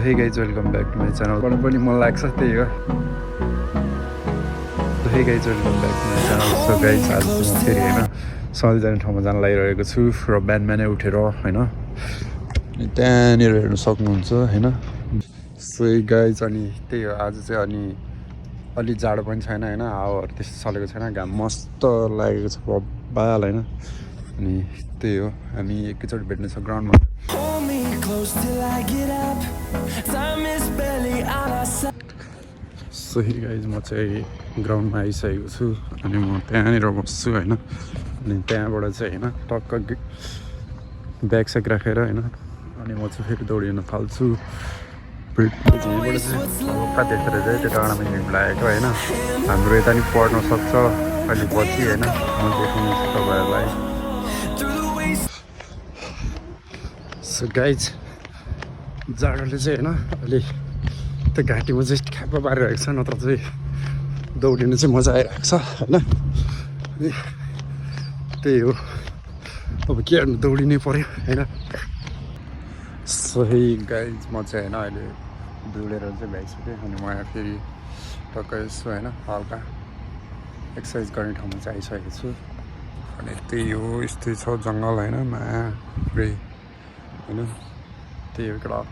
Hey guys, welcome back to my channel. पढ्नु पनि मन लाग्छ त्यही हो. Hey guys, welcome back to my channel. So guys, आज म फेरि हैन सधैँ जाने ठाउँमा जान लागिरहेको छु र बिहानमै उठेर हैन त्यहाँनिर हेर्न सक्नुहुन्छ हैन. So guys, अनि त्यही हो आज चाहिँ अनि अलि जाडो पनि छैन हैन, हावाहरू त्यस्तो चलेको छैन, घाम मस्त लागेको छ बबाल हैन. अनि त्यही हो हामी एकैचोटि भेट्ने छ ग्राउन्डमा. So hey guys, म चाहिँ ग्राउन्डमा आइसकेको छु अनि म त्यहाँनिर बस्छु हैन. अनि त्यहाँबाट चाहिँ हैन टक्क ब्याग स्याग राखेर हैन अनि म चाहिँ फेरि दौडिन थाल्छु. यहाँबाट चाहिँ हल्का देखेर चाहिँ त्यो डाँडामा हिँड्नु लागेको हैन. हाम्रो यता नि पढ्न सक्छ अहिले पछि हैन, म देखाउनु तपाईँहरूलाई. So guys, जाडोले चाहिँ हैन अहिले त्यो घाँटीमा चाहिँ ठ्याप्प पारिरहेको छ, नत्र चाहिँ दौडिनु चाहिँ मजा आइरहेको छ हैन. त्यही हो, अब के गर्नु, दौडिनै पर्यो हैन. सही गाइज, म चाहिँ हैन अहिले दौडेर चाहिँ भ्याइसकेँ अनि म यहाँ फेरि टक्क यसो हैन हल्का एक्सर्साइज गर्ने ठाउँमा चाहिँ आइसकेको छु. अनि त्यही हो, यस्तै छ जङ्गल हैन पुरै हैन. त्यही हो कडा.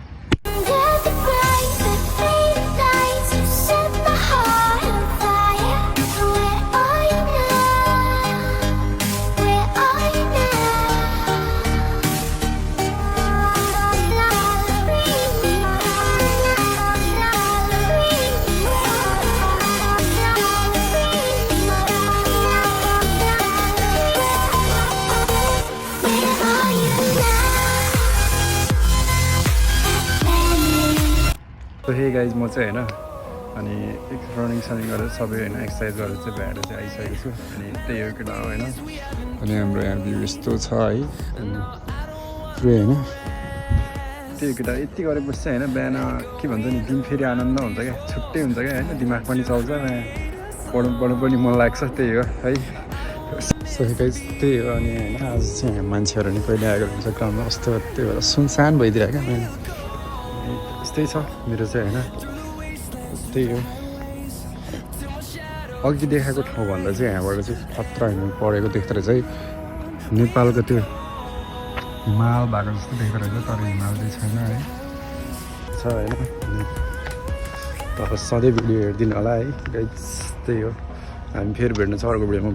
So hey guys, म चाहिँ हैन अनि रनिङ सनिङ गरेर सबै हैन एक्सर्साइज गरेर चाहिँ भ्याएर चाहिँ आइसकेको छु. अनि त्यही हो केटा हो हैन. अनि हाम्रो यहाँ भ्यू यस्तो छ है. अनि पुरै हैन त्यही केटा यति गरेपछि चाहिँ हैन बिहान के भन्छ नि, दिन फेरि आनन्द हुन्छ क्या, छुट्टै हुन्छ क्या हैन. दिमाग पनि चल्छ, पढ्नु पनि मन लाग्छ. त्यही हो है. सो गाइस त्यही हो. अनि हैन आज चाहिँ मान्छेहरू नि कहिले आएको हुन्छ ग्राउन्डमा, कस्तो त्यही भएर सुनसान भइदिरहेको क्या. यस्तै छ मेरो चाहिँ हैन. त्यही हो, अघि देखाएको ठाउँभन्दा चाहिँ यहाँबाट चाहिँ खतरा हिँड्नु परेको देख्दा चाहिँ नेपालको त्यो हिमाल भएको जस्तो देख्दो रहेछ, तर हिमाल चाहिँ छैन है छ हैन. तर सधैँ भिडियो हेरिदिनु होला है गाइस. त्यही हो, हामी फेरि भेट्नु छ अर्को भिडियोमा.